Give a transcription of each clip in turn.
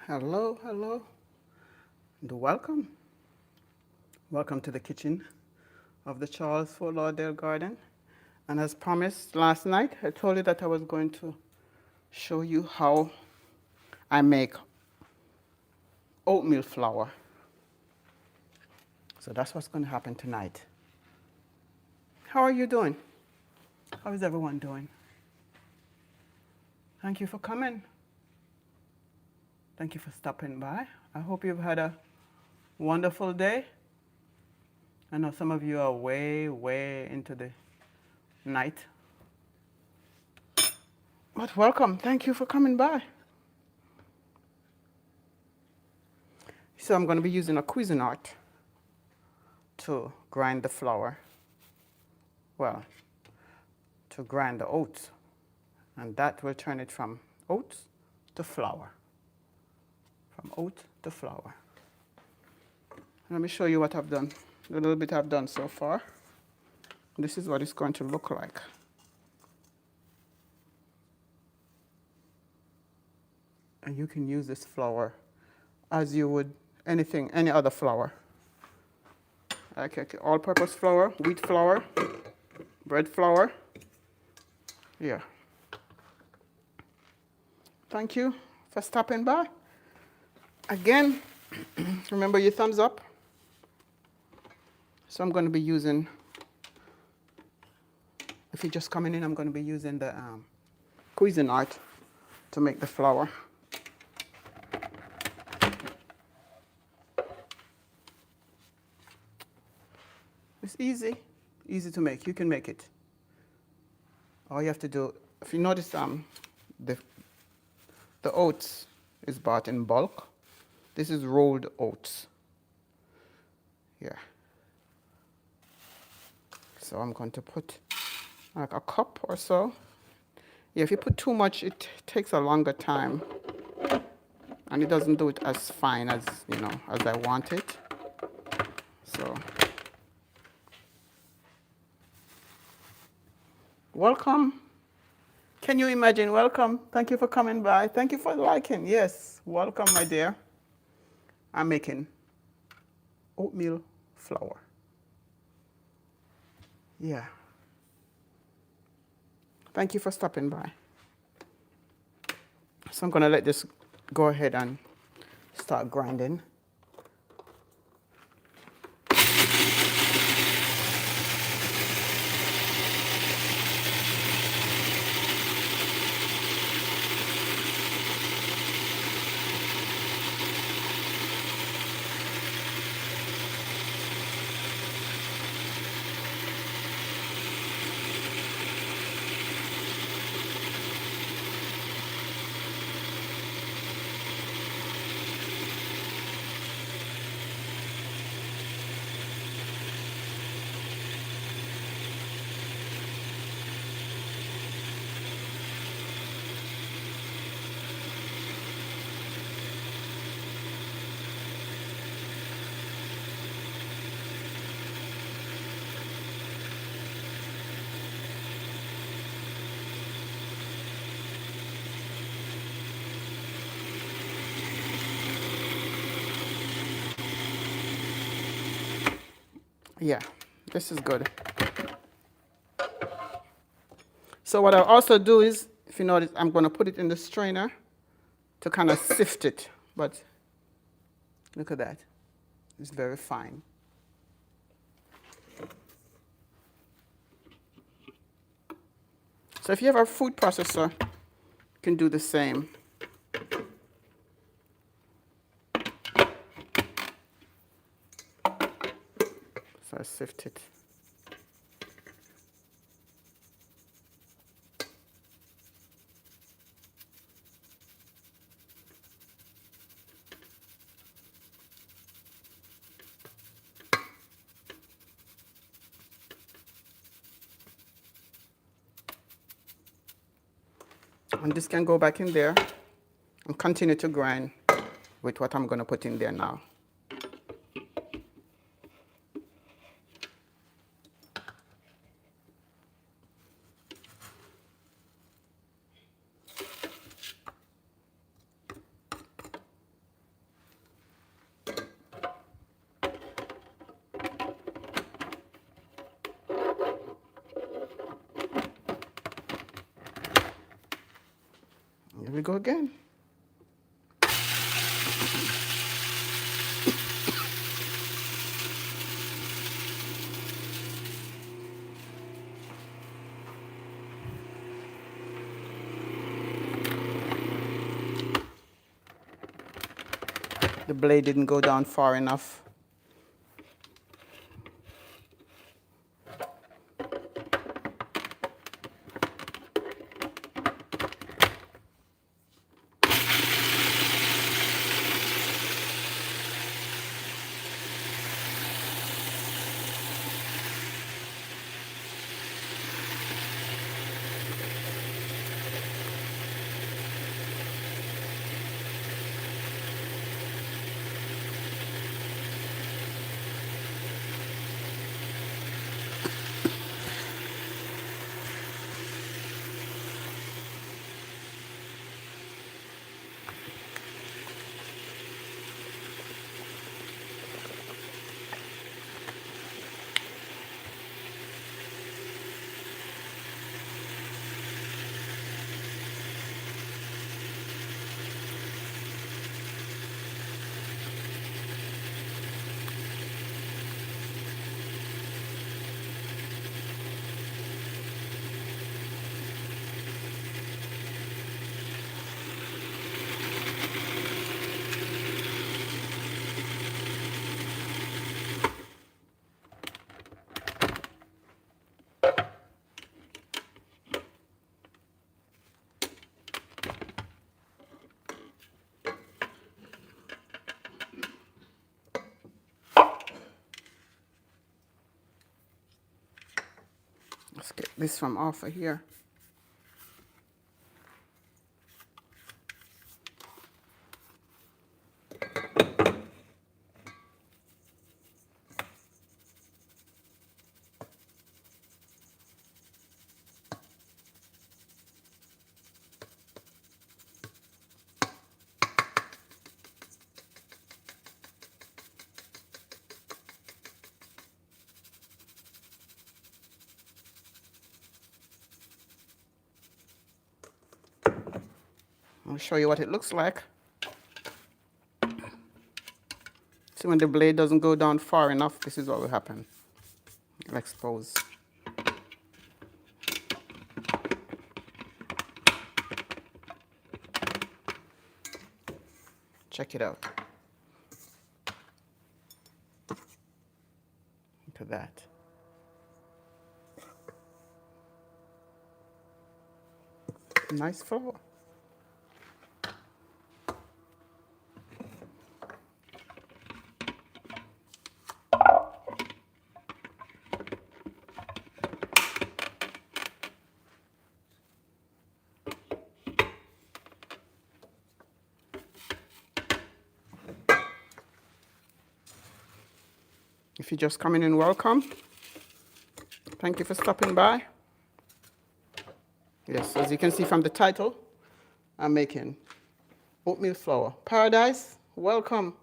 Hello, hello, and welcome. Welcome to the kitchen of the Charles Fort Lauderdale Garden. And as promised last night, I told you that I was going to show you how I make oatmeal flour. So that's what's going to happen tonight. How are you doing? How is everyone doing? Thank you for coming. Thank you for stopping by. I hope you've had a wonderful day. I know some of you are way into the night. But welcome. Thank you for coming by. So I'm going to be using a Cuisinart to grind the flour. Well, to grind the oats. And that will turn it from oats to flour. From oat to flour. Let me show you what I've done. The little bit I've done so far. This is what it's going to look like. And you can use this flour as you would any other flour. Okay, all-purpose flour, wheat flour, bread flour. Yeah. Thank you for stopping by. Again, remember your thumbs up. So I'm going to be using, if you're just coming in, I'm going to be using the Cuisinart to make the flour. It's easy to make. You can make it. All you have to do, if you notice, the oats is bought in bulk. This is rolled oats. Yeah. So I'm going to put like a cup or so. Yeah, if you put too much, it takes a longer time, and it doesn't do it as fine as as I want it. So. Welcome. Can you imagine? Welcome. Thank you for coming by. Thank you for liking. Yes. Welcome, my dear. I'm making oatmeal flour. Yeah. Thank you for stopping by. So I'm going to let this go ahead and start grinding. Yeah, this is good. So what I'll also do is, if you notice, I'm going to put it in the strainer to kind of sift it. But look at that. It's very fine. So if you have a food processor, you can do the same. So I sift it. And this can go back in there and continue to grind with what I'm going to put in there now. go again. The blade didn't go down far enough. Let's get this from off of here. I'll show you what it looks like. See, when the blade doesn't go down far enough, this is what will happen. It'll expose. Check it out. Look at that. Nice flour. If you're just coming in, welcome. Thank you for stopping by. Yes, as you can see from the title, I'm making oatmeal flour. Paradise, welcome.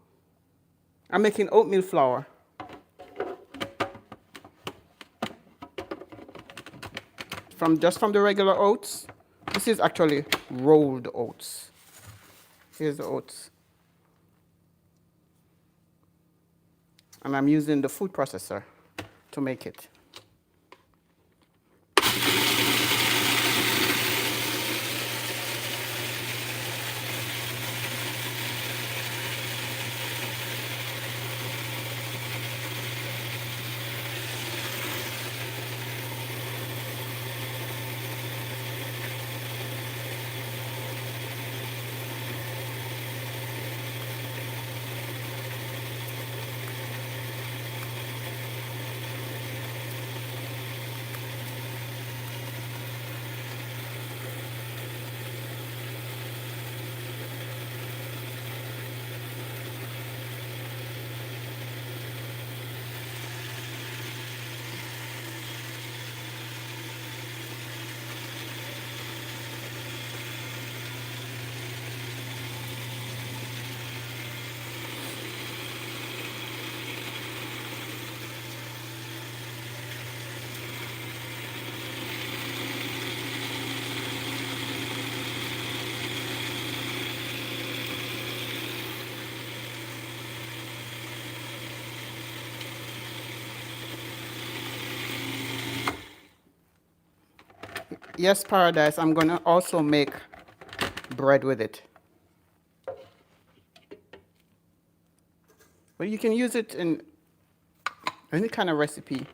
I'm making oatmeal flour. Just from the regular oats. This is actually rolled oats. Here's the oats. And I'm using the food processor to make it. Yes, Paradise, I'm going to also make bread with it. But you can use it in any kind of recipe.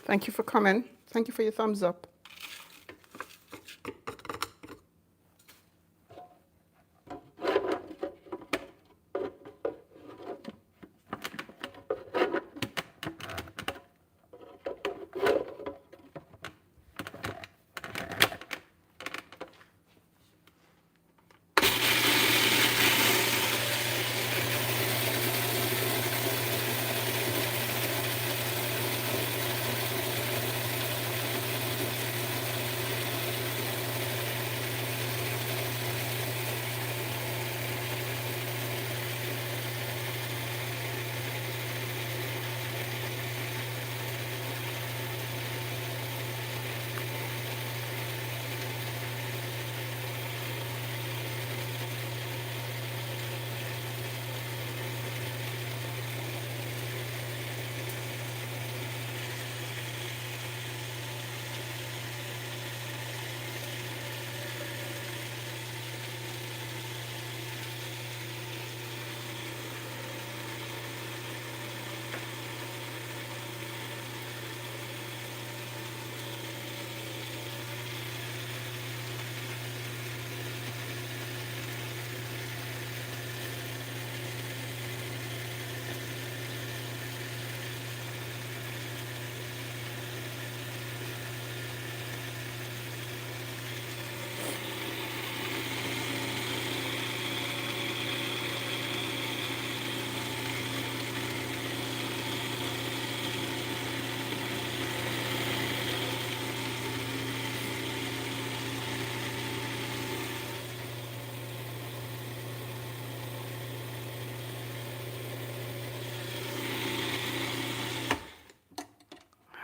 Thank you for coming. Thank you for your thumbs up.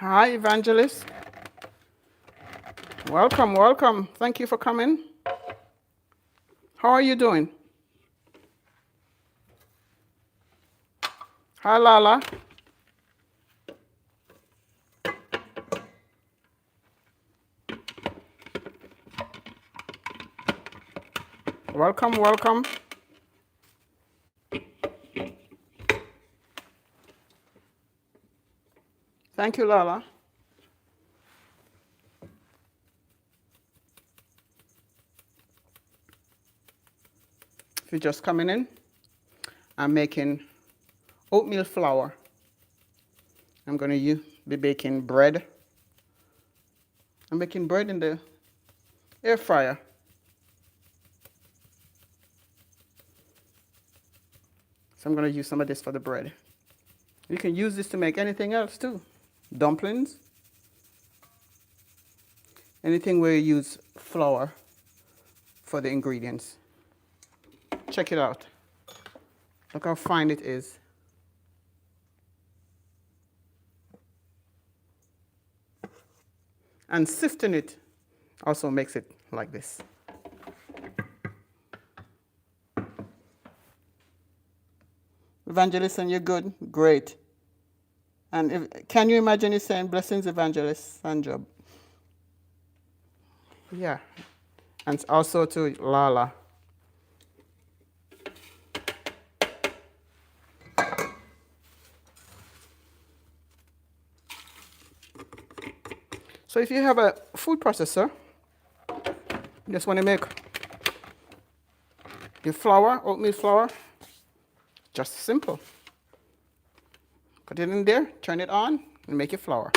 Hi, Evangelist. Welcome, welcome. Thank you for coming. How are you doing? Hi, Lala. Welcome, welcome. Thank you, Lala. If you're just coming in, I'm making oatmeal flour. I'm going to be baking bread. I'm making bread in the air fryer. So I'm going to use some of this for the bread. You can use this to make anything else too. Dumplings. Anything where you use flour for the ingredients. Check it out. Look how fine it is. And sifting it also makes it like this. Evangelist, and you're good? Great. And can you imagine you saying blessings, Evangelist Sanjob? Yeah. And also to Lala. So if you have a food processor, you just want to make your flour, oatmeal flour, just simple. Put it in there, turn it on, and make your flour.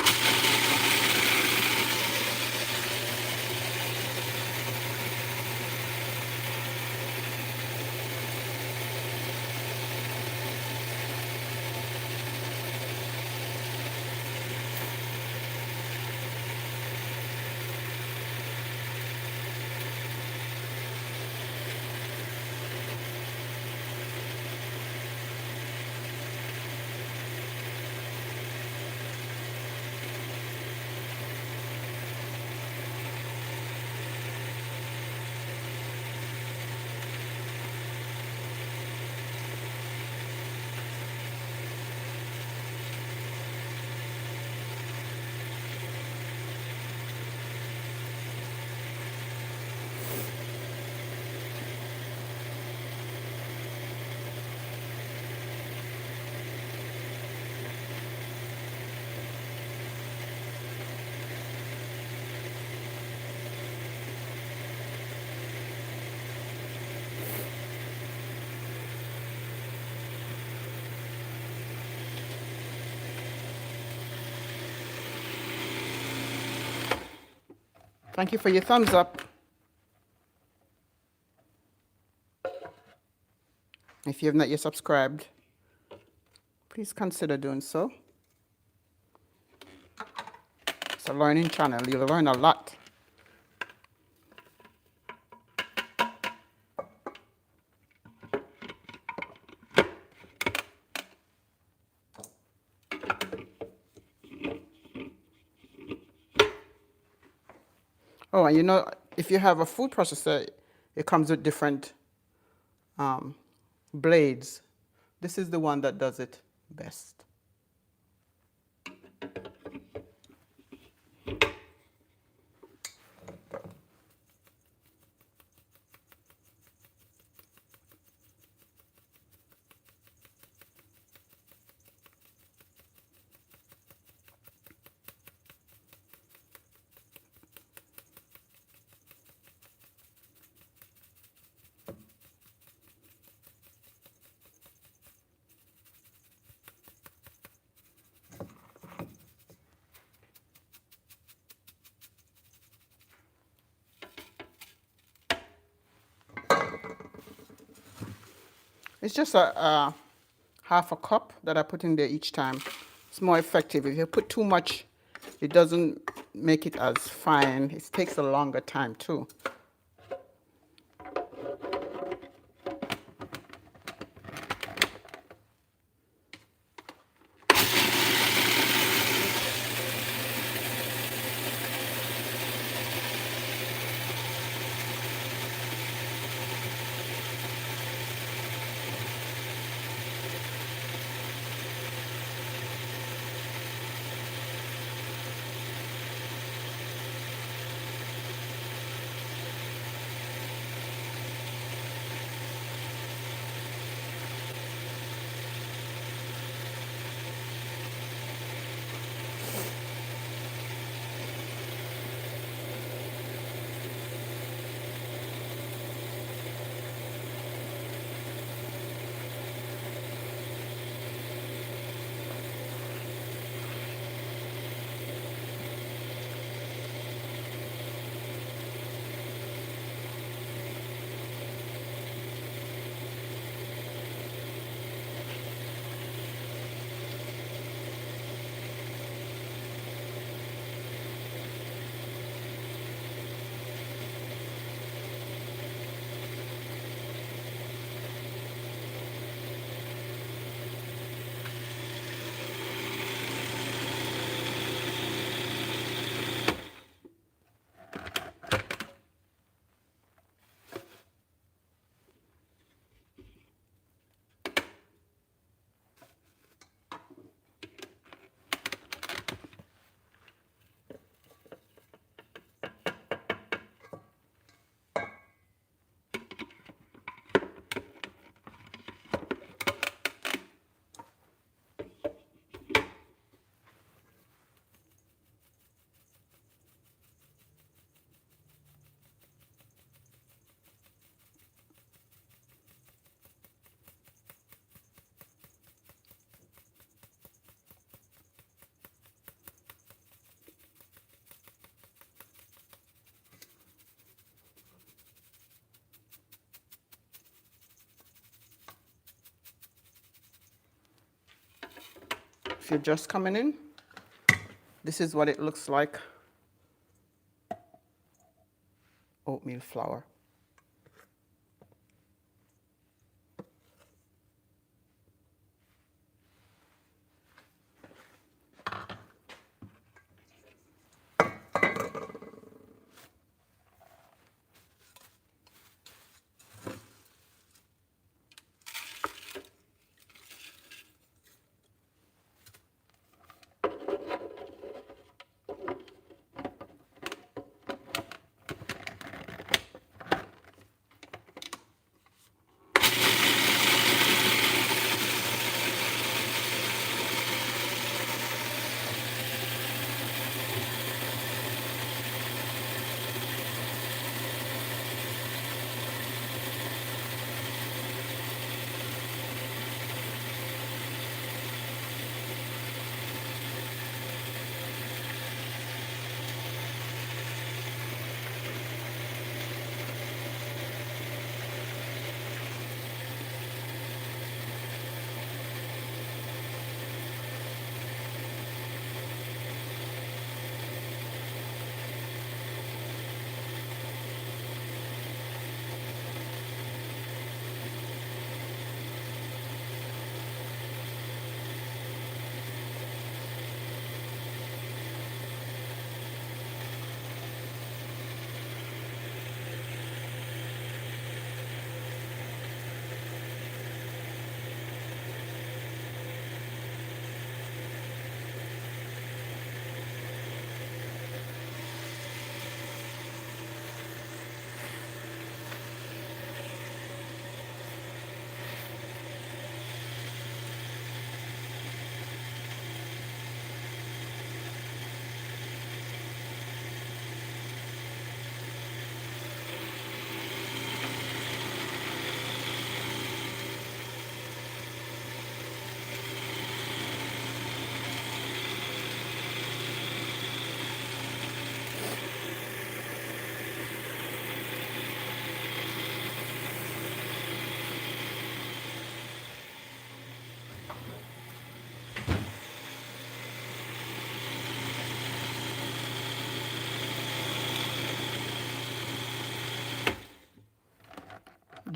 Thank you for your thumbs up. If you have not yet subscribed, please consider doing so. It's a learning channel. You'll learn a lot. Oh, and you know, if you have a food processor, it comes with different blades. This is the one that does it best. It's just a half a cup that I put in there each time. It's more effective. If you put too much, it doesn't make it as fine. It takes a longer time too. If you're just coming in, this is what it looks like. Oatmeal flour.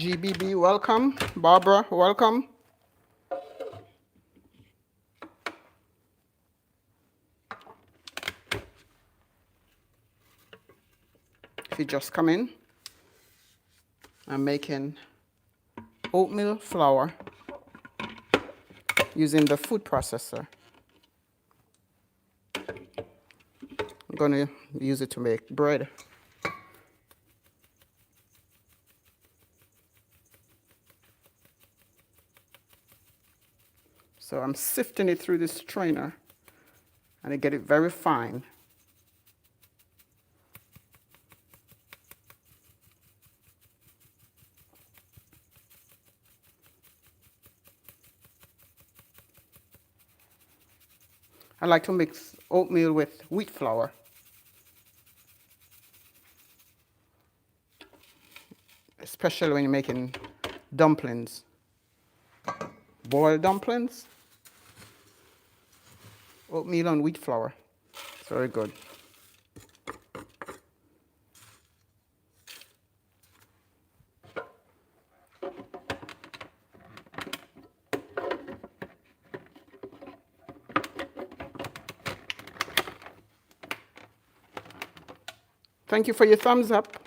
GBB, welcome. Barbara, welcome. If you just come in, I'm making oatmeal flour using the food processor. I'm going to use it to make bread. So I'm sifting it through this strainer and I get it very fine. I like to mix oatmeal with wheat flour. Especially when you're making dumplings. Boiled dumplings. Oatmeal and wheat flour. It's very good. Thank you for your thumbs up.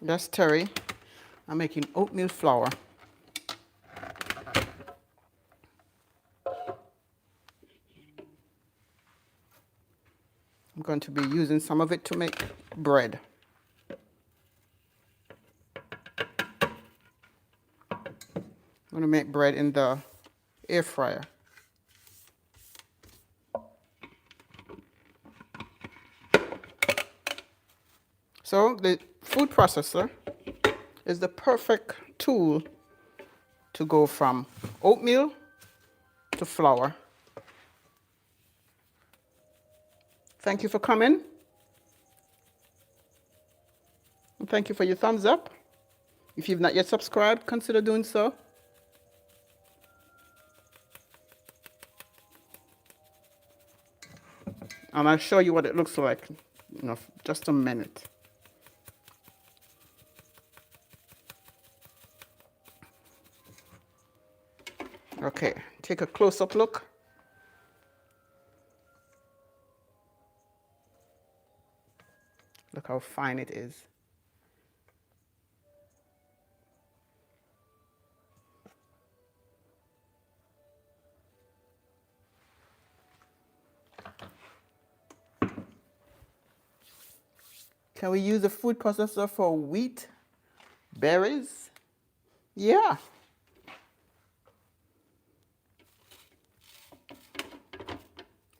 That's Terry. I'm making oatmeal flour. I'm going to be using some of it to make bread. I'm going to make bread in the air fryer. So the food processor is the perfect tool to go from oatmeal to flour. Thank you for coming. And thank you for your thumbs up. If you've not yet subscribed, consider doing so. And I'll show you what it looks like in just a minute. Okay, take a close-up look. Look how fine it is. Can we use a food processor for wheat, berries? Yeah.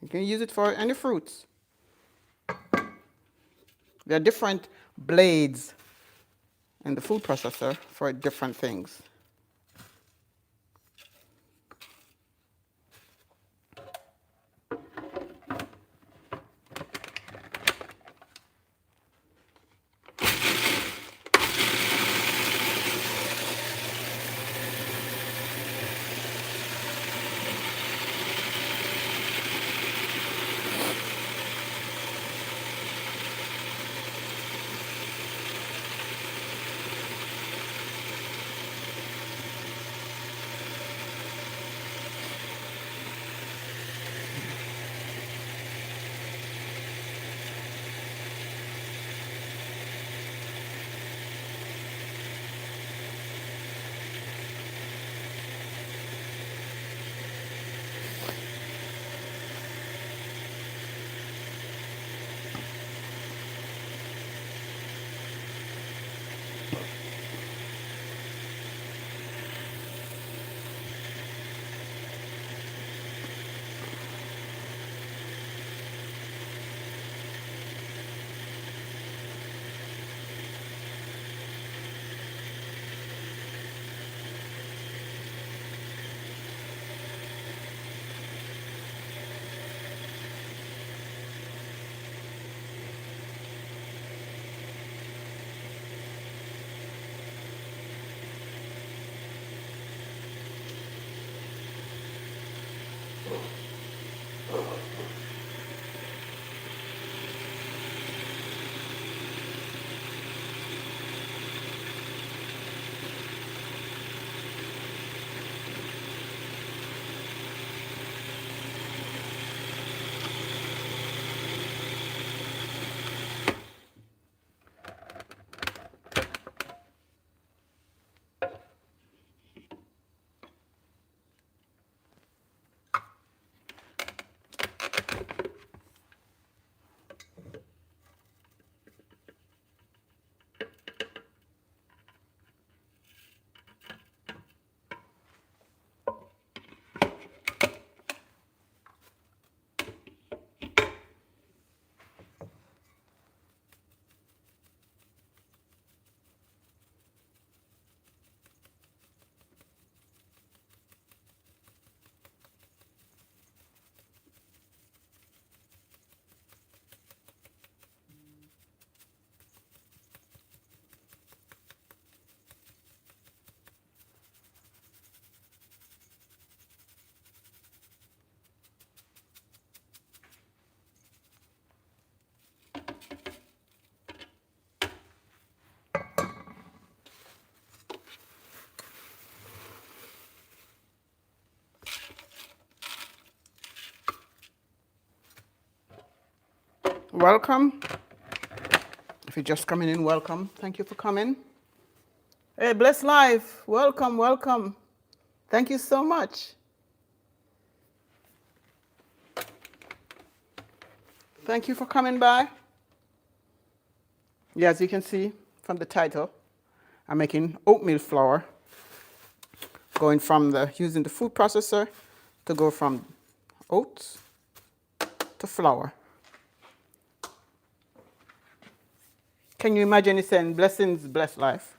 You can use it for any fruits. There are different blades in the food processor for different things. Welcome If you're just coming in, welcome. Thank you for coming. Hey, Bless Life, welcome, welcome. Thank you so much. Thank you for coming by. Yeah, as you can see from the title, I'm making oatmeal flour, going from using the food processor to go from oats to flour. Can you imagine it saying blessings, bless life?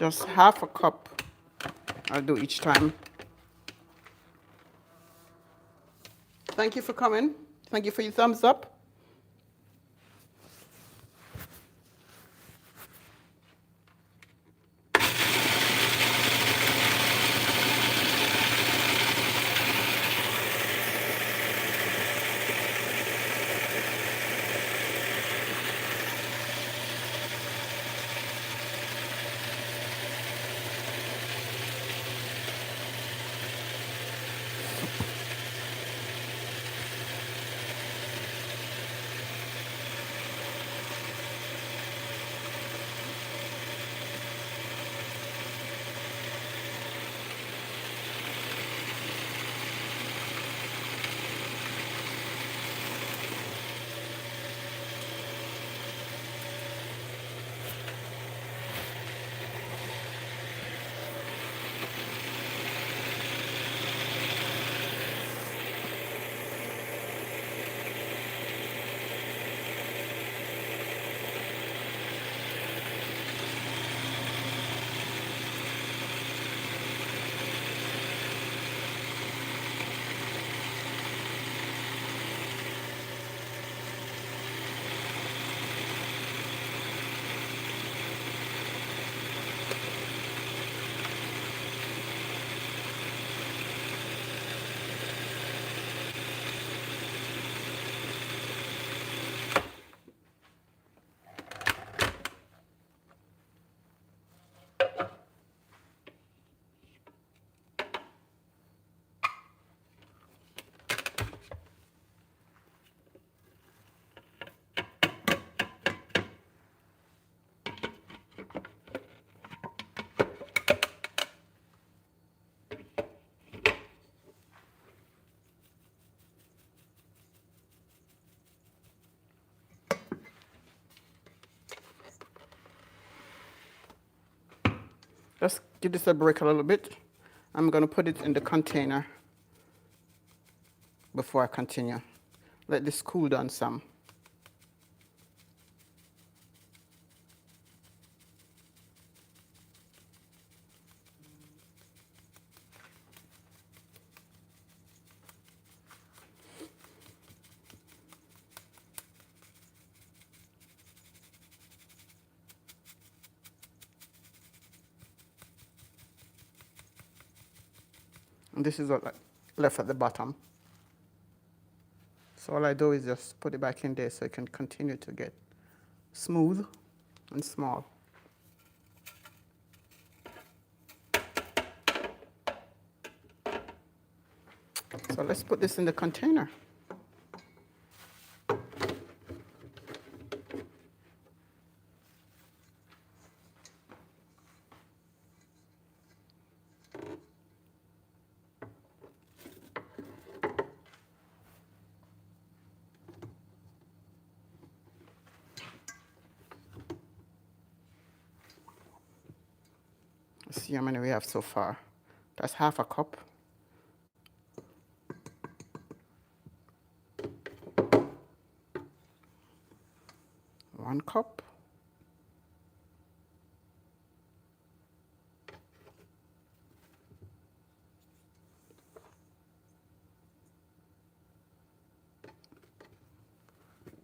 Just half a cup I'll do each time. Thank you for coming. Thank you for your thumbs up. Just give this a break a little bit. I'm going to put it in the container before I continue. Let this cool down some. And this is what I left at the bottom. So all I do is just put it back in there so it can continue to get smooth and small. So let's put this in the container. Let's see how many we have so far. That's half a cup. One cup.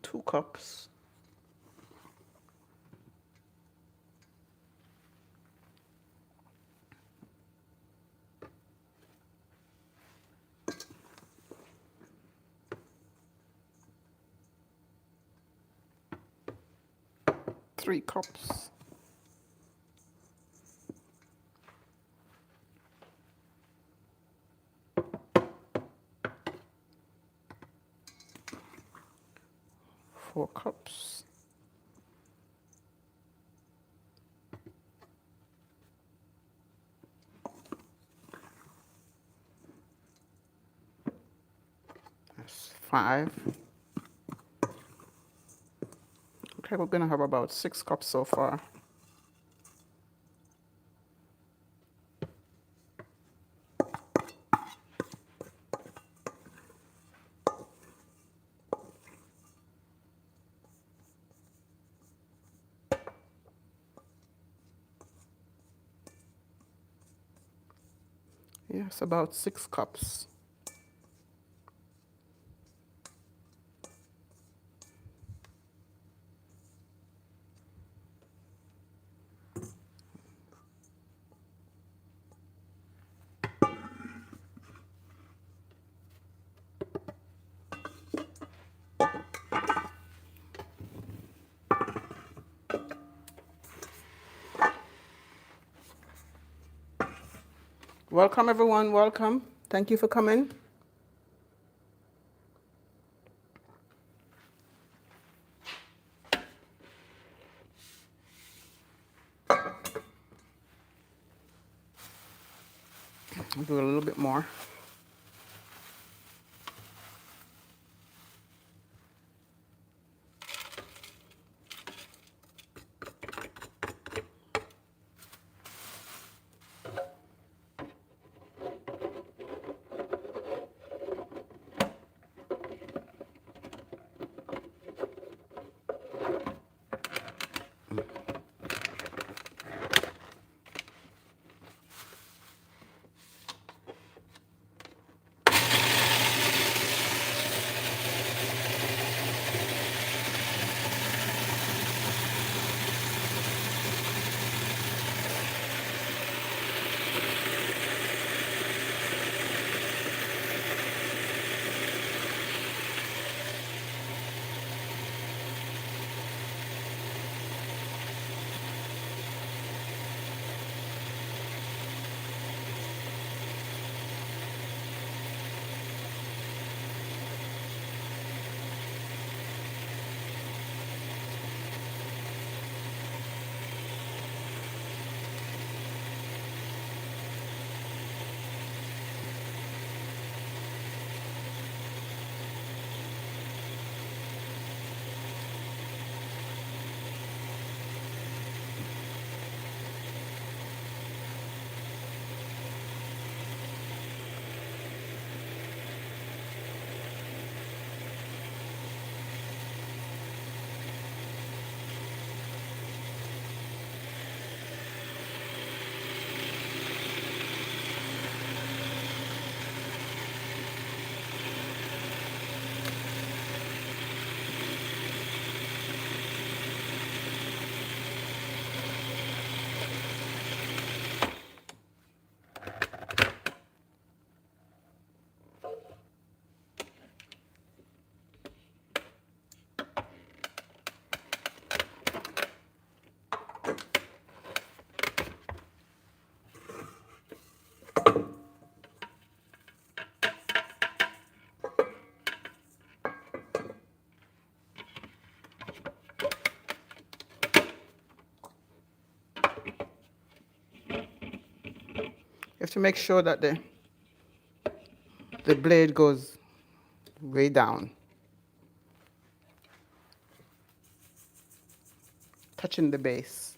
Two cups. Three cups. Four cups. That's five. Okay, we're gonna have about 6 cups so far. Yes, about 6 cups. Welcome everyone, welcome. Thank you for coming. I'll do a little bit more. have to make sure that the blade goes way down, touching the base.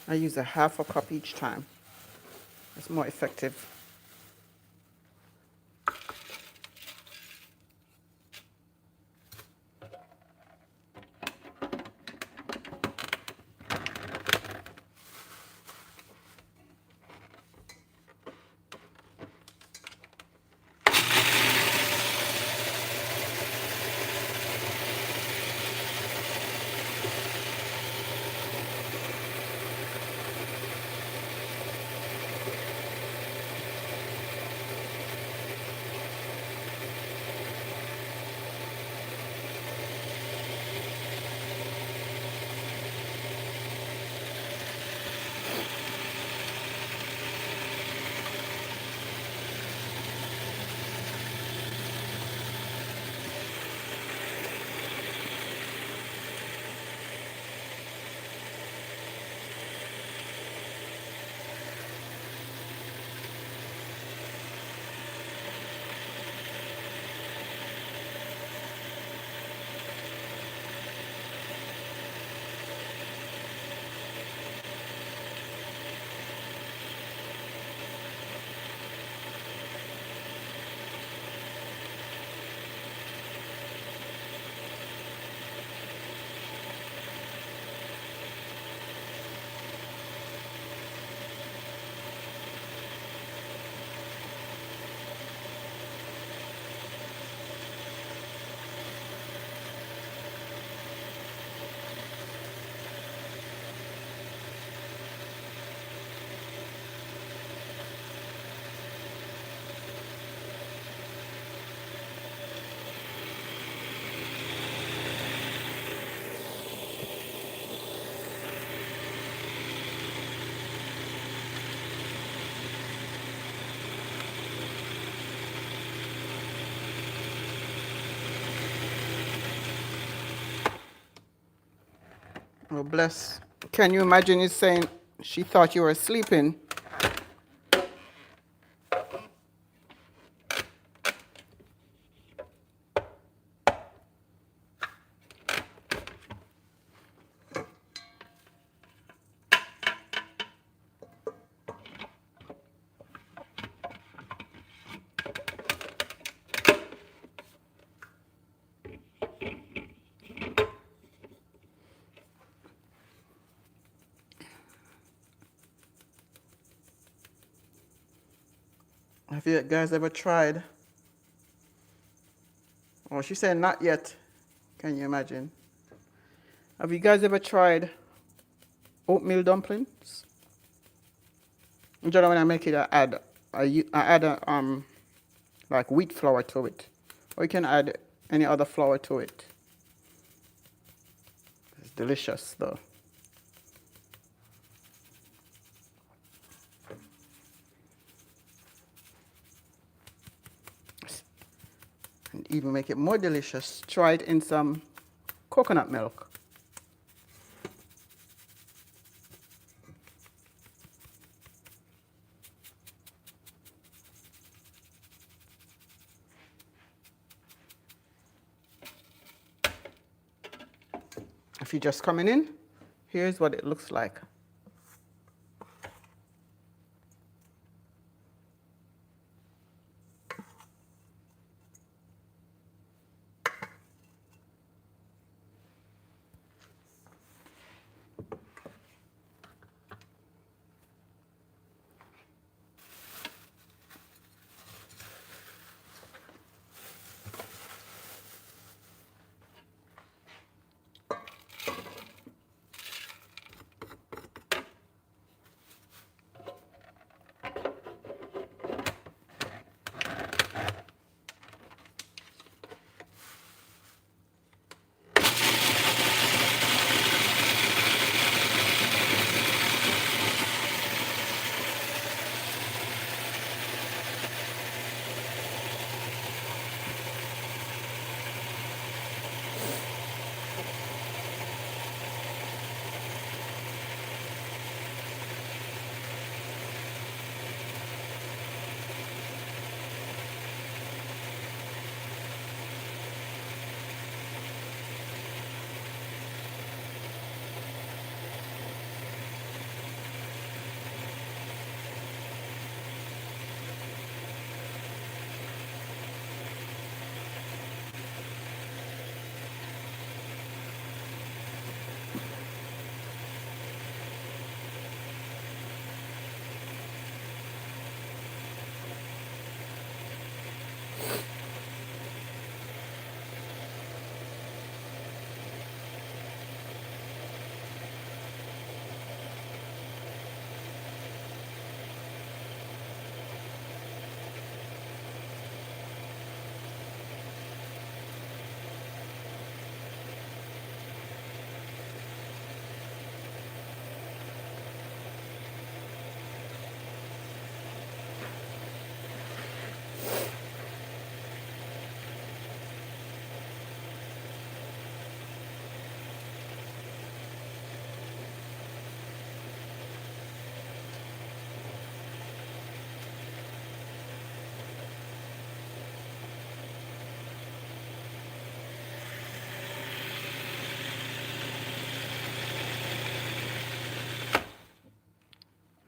I use a half a cup each time. It's more effective. Oh, bless. Can you imagine you saying she thought you were sleeping? Have you guys ever tried? Oh, she said not yet. Can you imagine? Have you guys ever tried oatmeal dumplings? Usually when I make it, I add like wheat flour to it, or you can add any other flour to it. It's delicious though. And even make it more delicious, try it in some coconut milk. If you're just coming in, here's what it looks like.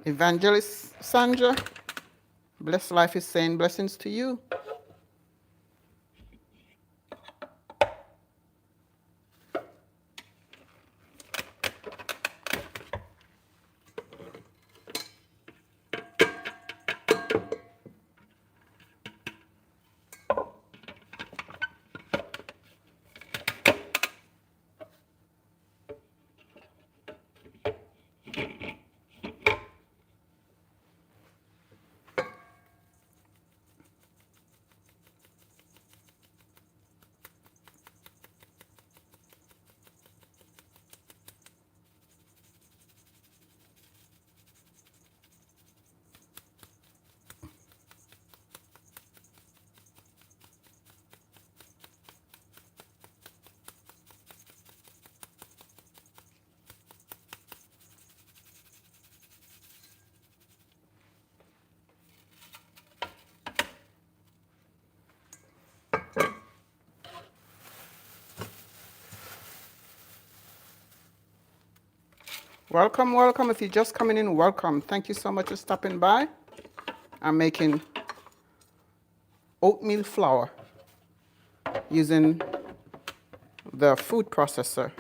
Evangelist Sandra, Blessed Life is saying blessings to you. Welcome, welcome. If you're just coming in, welcome. Thank you so much for stopping by. I'm making oatmeal flour using the food processor.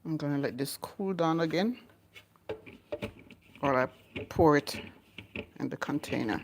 I'm going to let this cool down again while I pour it in the container.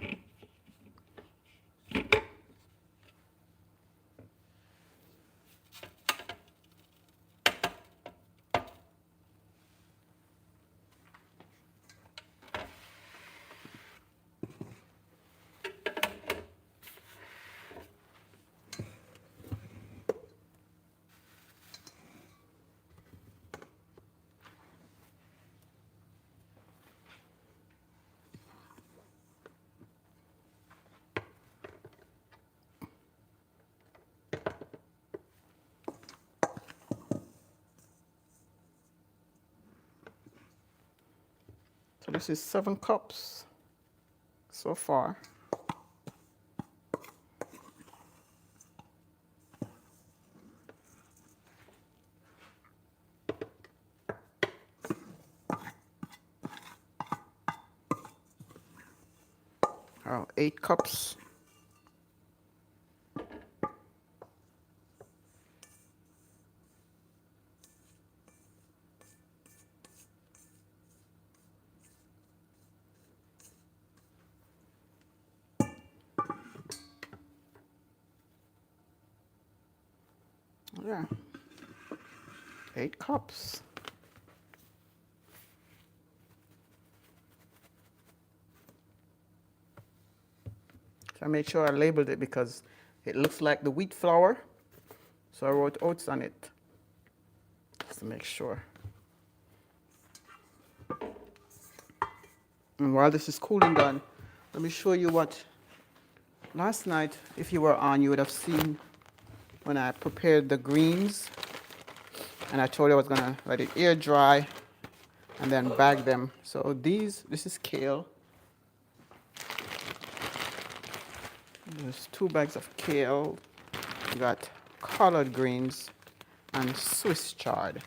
So this is 7 cups so far. Oh, 8 cups. Yeah, 8 cups. So I made sure I labeled it because it looks like the wheat flour. So I wrote oats on it, just to make sure. And while this is cooling down, let me show you what last night, if you were on, you would have seen when I prepared the greens. And I told you I was gonna let it air dry and then bag them. So this is kale. There's 2 bags of kale. You got collard greens and Swiss chard.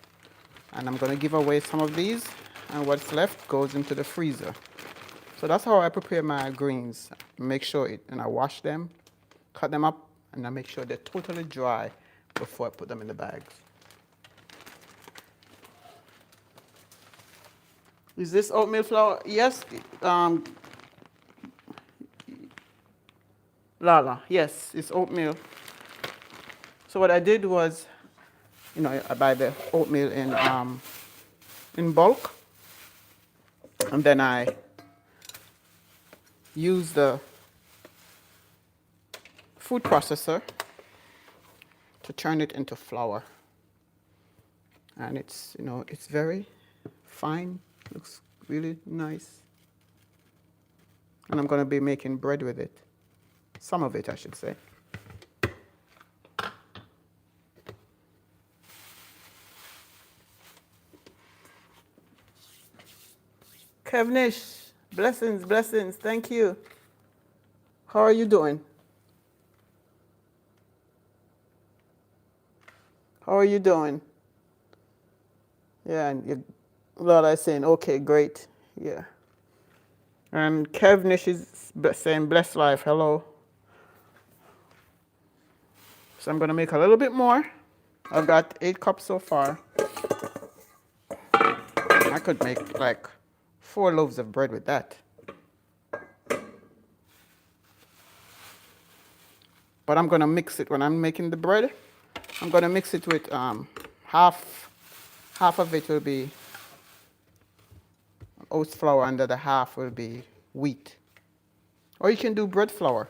And I'm gonna give away some of these, and what's left goes into the freezer. So that's how I prepare my greens. Make sure and I wash them, cut them up, and I make sure they're totally dry before I put them in the bags. Is this oatmeal flour? Yes. Lala, yes, it's oatmeal. So what I did was, I buy the oatmeal in bulk, and then I use the food processor to turn it into flour. And it's very fine, looks really nice. And I'm going to be making bread with it. Some of it, I should say. Kevnish, blessings, blessings, thank you. How are you doing? How are you doing? Yeah, and Lord is saying, okay, great. Yeah. And Kevnish is saying, blessed life, hello. So I'm going to make a little bit more. I've got 8 cups so far. I could make like 4 loaves of bread with that. But I'm going to mix it when I'm making the bread. I'm going to mix it with half of it will be oats flour and the other half will be wheat. Or you can do bread flour.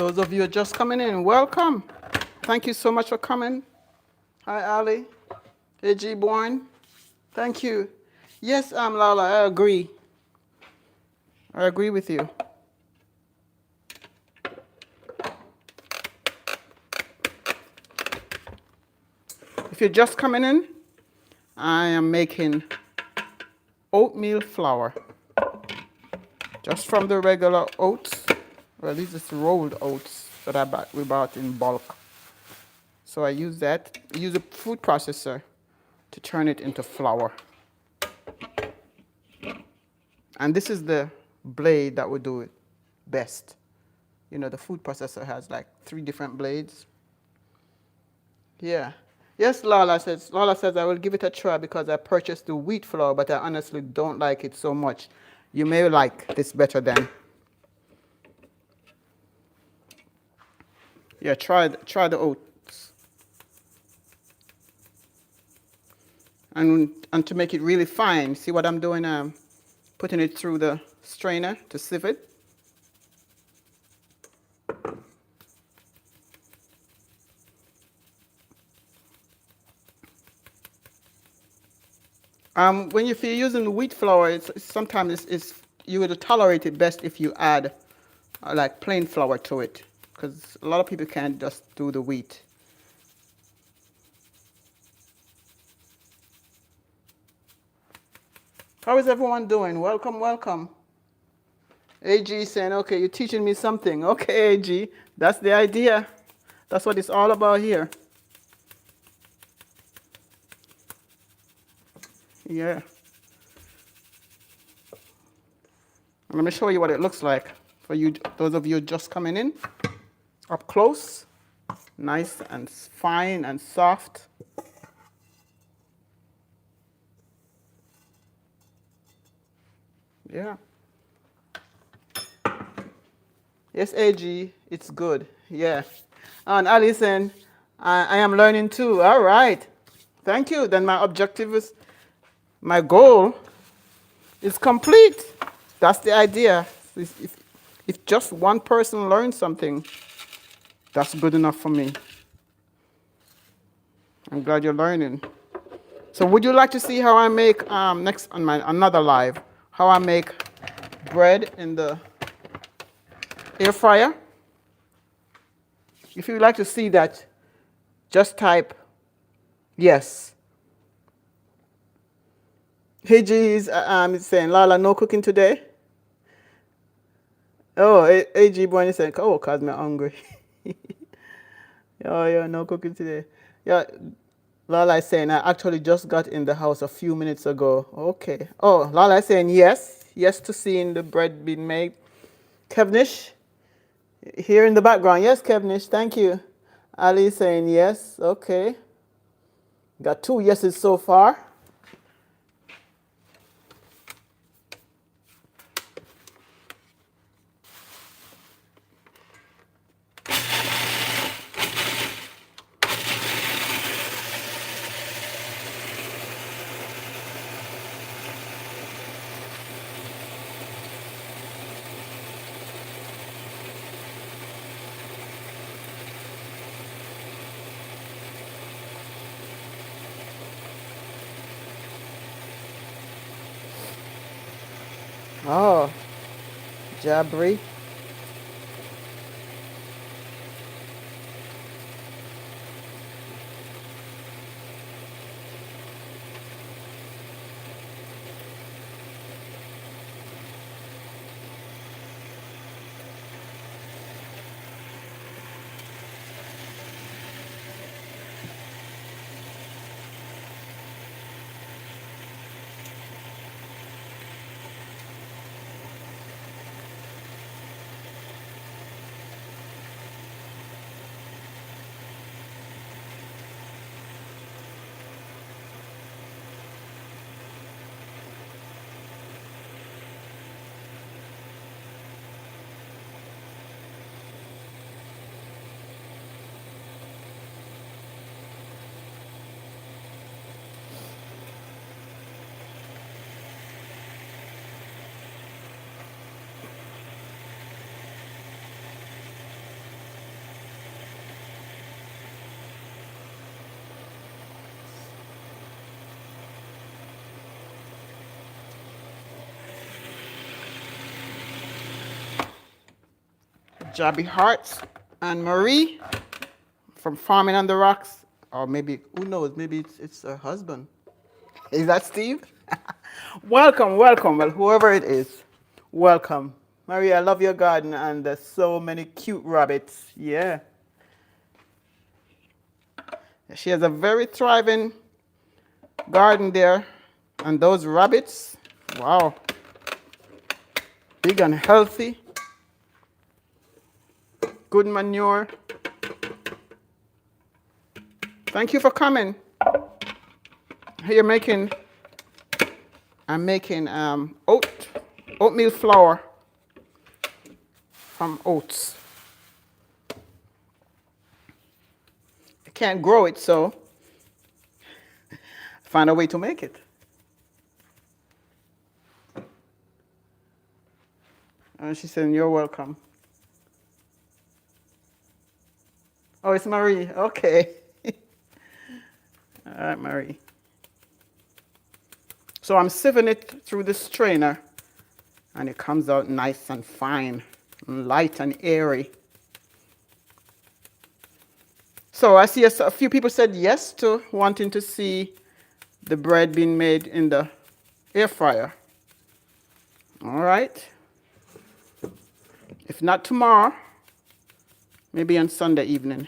Those of you just coming in, welcome. Thank you so much for coming. Hi, Ali. A.G. Bourne. Thank you. Yes, Lala, I agree. I agree with you. If you're just coming in, I am making oatmeal flour. Just from the regular oats. Well, these are rolled oats that we bought in bulk. So I use that. Use a food processor to turn it into flour. And this is the blade that would do it best. You know, the food processor has like 3 different blades. Yeah. Yes, Lala says, I will give it a try because I purchased the wheat flour, but I honestly don't like it so much. You may like this better than. Yeah, try the oats. And to make it really fine, see what I'm doing? I'm putting it through the strainer to sieve it. When if you're using wheat flour, sometimes you would tolerate it best if you add like plain flour to it, because a lot of people can't just do the wheat. How is everyone doing? Welcome, welcome. AG saying, okay, you're teaching me something. Okay, AG, that's the idea. That's what it's all about here. Yeah. Let me show you what it looks like for you, those of you just coming in. Up close, nice and fine and soft. Yeah. Yes, AG, it's good. Yeah. And Alison, I am learning too. All right. Thank you. Then my goal is complete. That's the idea. If just one person learns something, that's good enough for me. I'm glad you're learning. So would you like to see how I make, next on another live, how I make bread in the air fryer? If you'd like to see that, just type yes. Hey G is saying, Lala, no cooking today? Oh, AG Boy is saying, oh, cause me hungry. Oh, yeah, no cooking today. Yeah, Lala is saying, I actually just got in the house a few minutes ago. Okay. Oh, Lala is saying yes. Yes to seeing the bread being made. Kevnish, here in the background. Yes, Kevnish, thank you. Ali is saying yes. Okay. Got 2 yeses so far. Oh, Jabri. Jabby Hearts and Marie from Farming on the Rocks. Or maybe, who knows, maybe it's her husband. Is that Steve? Welcome, welcome. Well, whoever it is, welcome. Marie, I love your garden and there's so many cute rabbits. Yeah. She has a very thriving garden there. And those rabbits, wow. Big and healthy. Good manure. Thank you for coming. Here I'm making oatmeal flour from oats. I can't grow it, so find a way to make it. And she said, you're welcome. Oh, it's Marie. Okay. All right, Marie. So I'm sieving it through this strainer, and it comes out nice and fine, and light and airy. So I see a few people said yes to wanting to see the bread being made in the air fryer. All right. If not tomorrow, maybe on Sunday evening.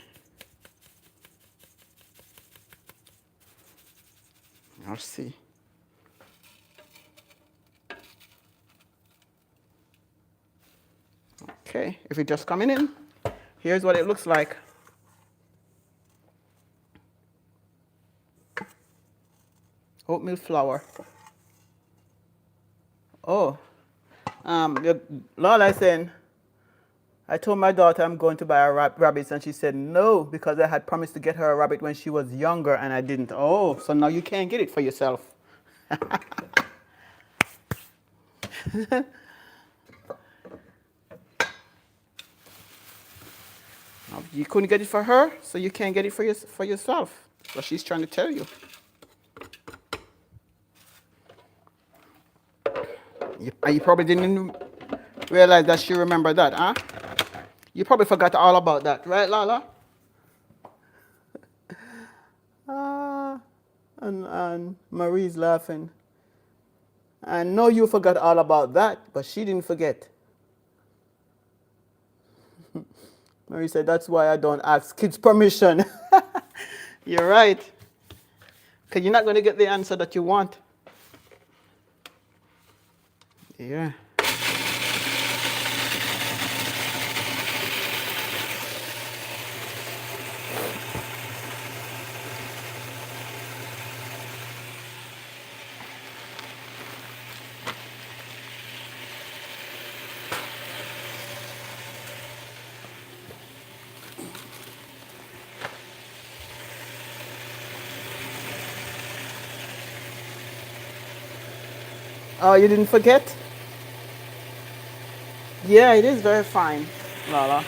I'll see. Okay, if you're just coming in, here's what it looks like. Oatmeal flour. Oh, Lola is saying, I told my daughter I'm going to buy her rabbits, and she said no, because I had promised to get her a rabbit when she was younger, and I didn't. Oh, so now you can't get it for yourself. You couldn't get it for her, so you can't get it for yourself. That's what she's trying to tell you. You probably didn't realize that she remembered that, huh? You probably forgot all about that, right, Lala? And Marie's laughing. I know you forgot all about that, but she didn't forget. Marie said, that's why I don't ask kids permission. You're right. Because you're not going to get the answer that you want. Yeah. Oh, you didn't forget? Yeah, it is very fine, Lala.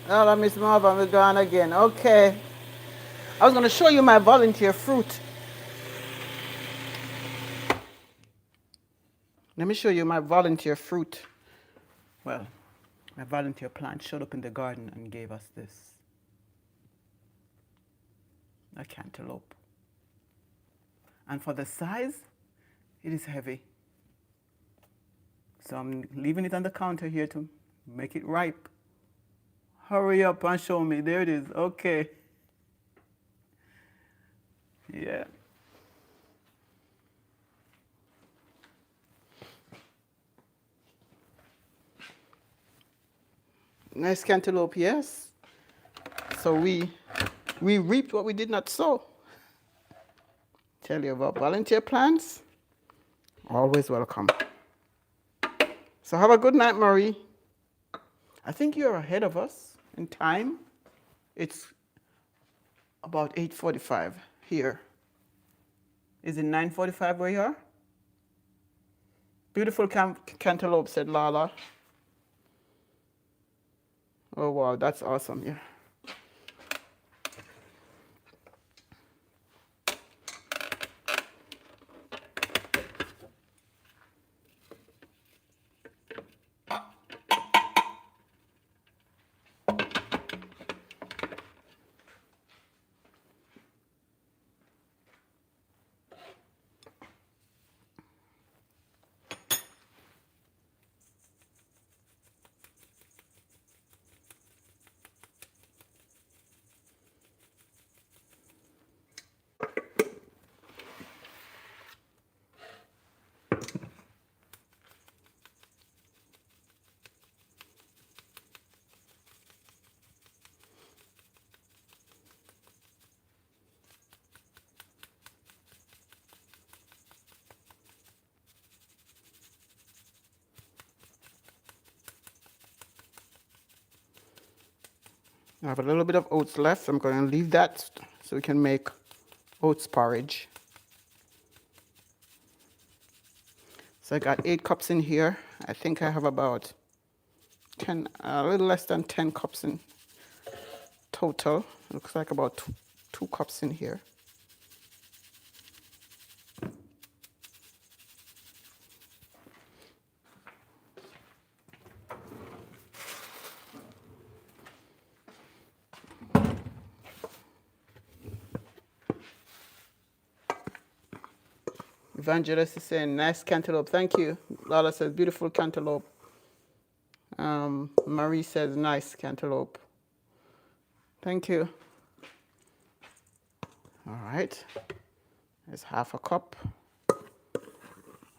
Oh, Miss Marvin, we're gone again. Okay. I was going to show you my volunteer fruit. Let me show you my volunteer fruit. Well, my volunteer plant showed up in the garden and gave us this. A cantaloupe. And for the size, it is heavy. So I'm leaving it on the counter here to make it ripe. Hurry up and show me. There it is. Okay. Yeah. Nice cantaloupe, yes. So we reaped what we did not sow. Tell you about volunteer plants. Always welcome. So have a good night, Marie. I think you're ahead of us in time. It's about 8:45 here. Is it 9:45 where you are? Beautiful cantaloupe, said Lala. Oh, wow, that's awesome, yeah. I have a little bit of oats left. I'm going to leave that so we can make oats porridge. So I got 8 cups in here. I think I have about 10, a little less than 10 cups in total. Looks like about 2 cups in here. Evangelist is saying, nice cantaloupe. Thank you. Lala says, beautiful cantaloupe. Marie says, nice cantaloupe. Thank you. All right. There's half a cup.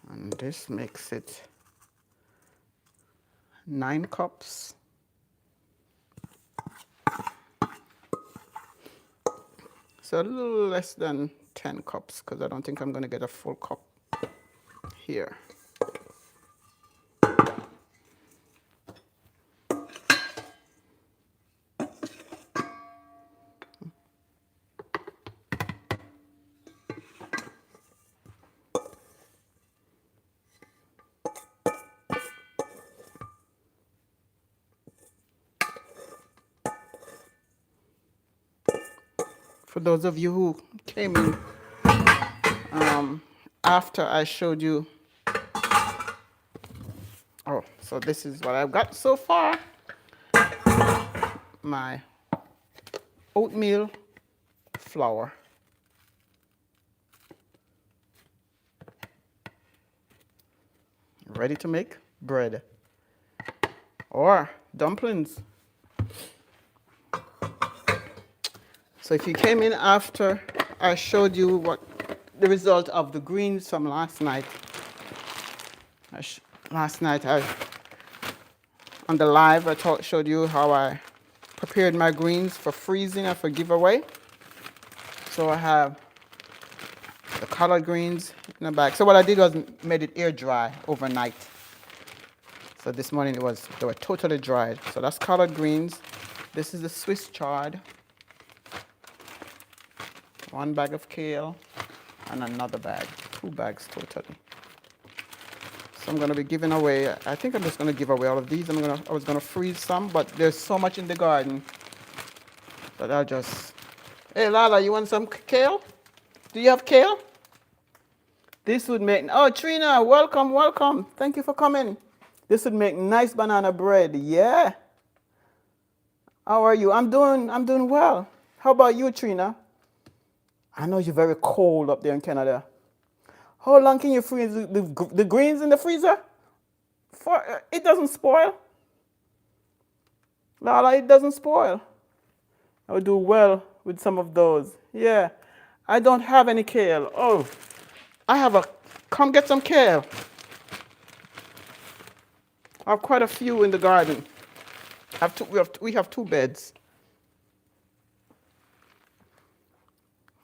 And this makes it 9 cups. So a little less than 10 cups because I don't think I'm going to get a full cup here. For those of you who came in after I showed you, oh, so this is what I've got so far. My oatmeal flour. Ready to make bread or dumplings. So if you came in after I showed you what the result of the greens from last night, on the live, I showed you how I prepared my greens for freezing and for giveaway. So I have the collard greens in the bag. So what I did was made it air dry overnight. So this morning they were totally dried. So that's collard greens. This is the Swiss chard. 1 bag of kale and another bag, 2 bags totally. So I'm going to be giving away, I think I'm just going to give away all of these. I was going to freeze some, but there's so much in the garden that I'll just... Hey, Lala, you want some kale? Do you have kale? This would make... Oh, Trina, welcome, welcome. Thank you for coming. This would make nice banana bread. Yeah. How are you? I'm doing well. How about you, Trina? I know you're very cold up there in Canada. How long can you freeze the greens in the freezer? It doesn't spoil. Lala, it doesn't spoil. I would do well with some of those. Yeah. I don't have any kale. Oh, come get some kale. I have quite a few in the garden. We have two beds.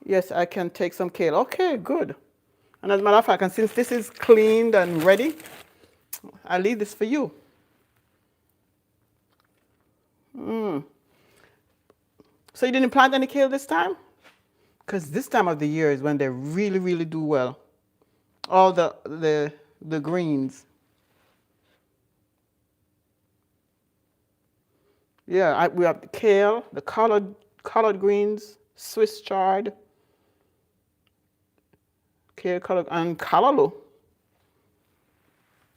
Yes, I can take some kale. Okay, good. And as a matter of fact, and since this is cleaned and ready, I'll leave this for you. So you didn't plant any kale this time? Because this time of the year is when they really, really do well. All the greens. Yeah, we have the kale, the collard greens, Swiss chard, kale, collard, and callaloo.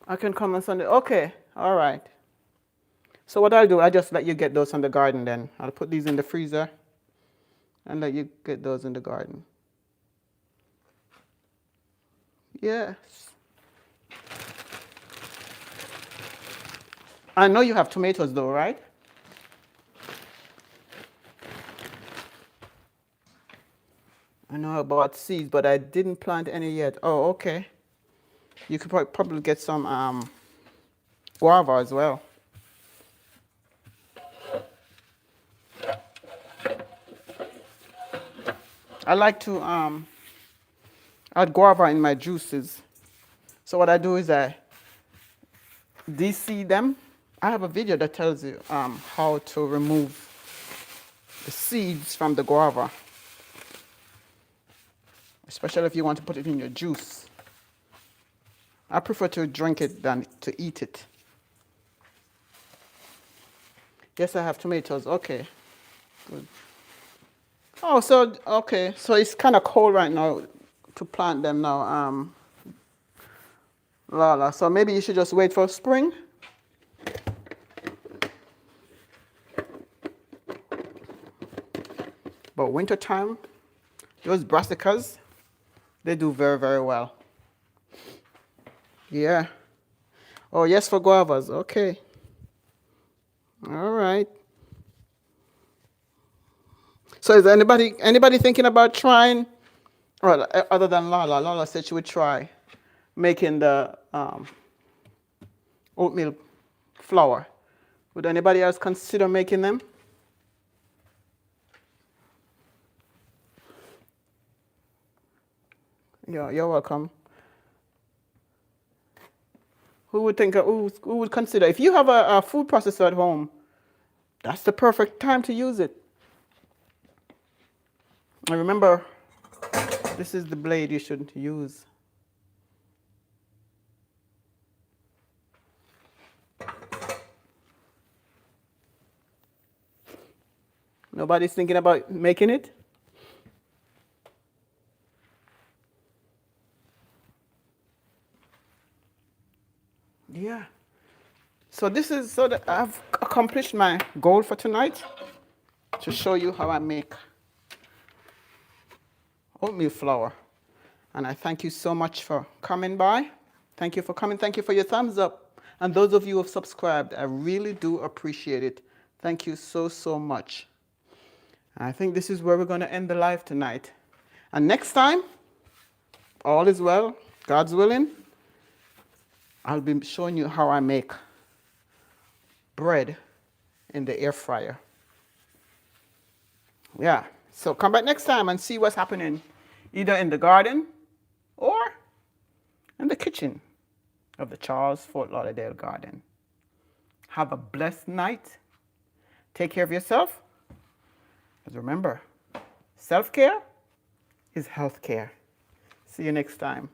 I can come on Sunday. Okay, all right. So what I'll do, I'll just let you get those from the garden then. I'll put these in the freezer and let you get those in the garden. Yes. I know you have tomatoes though, right? I know about seeds, but I didn't plant any yet. Oh, okay. You could probably get some guava as well. I like to add guava in my juices. So what I do is I de-seed them. I have a video that tells you how to remove the seeds from the guava, especially if you want to put it in your juice. I prefer to drink it than to eat it. Yes, I have tomatoes. Okay, good. Oh, so, okay. So it's kind of cold right now to plant them now, Lala. So maybe you should just wait for spring. But winter time, those brassicas, they do very, very well. Yeah. Oh, yes, for guavas. Okay. All right. So is anybody thinking about trying, well, other than Lala? Lala said she would try making the oatmeal flour. Would anybody else consider making them? Yeah, you're welcome. Who would consider? If you have a food processor at home, that's the perfect time to use it. And remember, this is the blade you should use. Nobody's thinking about making it? Yeah. So that I've accomplished my goal for tonight, to show you how I make oatmeal flour. And I thank you so much for coming by. Thank you for coming. Thank you for your thumbs up. And those of you who have subscribed, I really do appreciate it. Thank you so, so much. I think this is where we're going to end the live tonight. And next time, all is well, God's willing, I'll be showing you how I make bread in the air fryer. Yeah, so come back next time and see what's happening either in the garden or in the kitchen of the Charles Fort Lauderdale Garden. Have a blessed night. Take care of yourself. Because remember, self-care is health care. See you next time.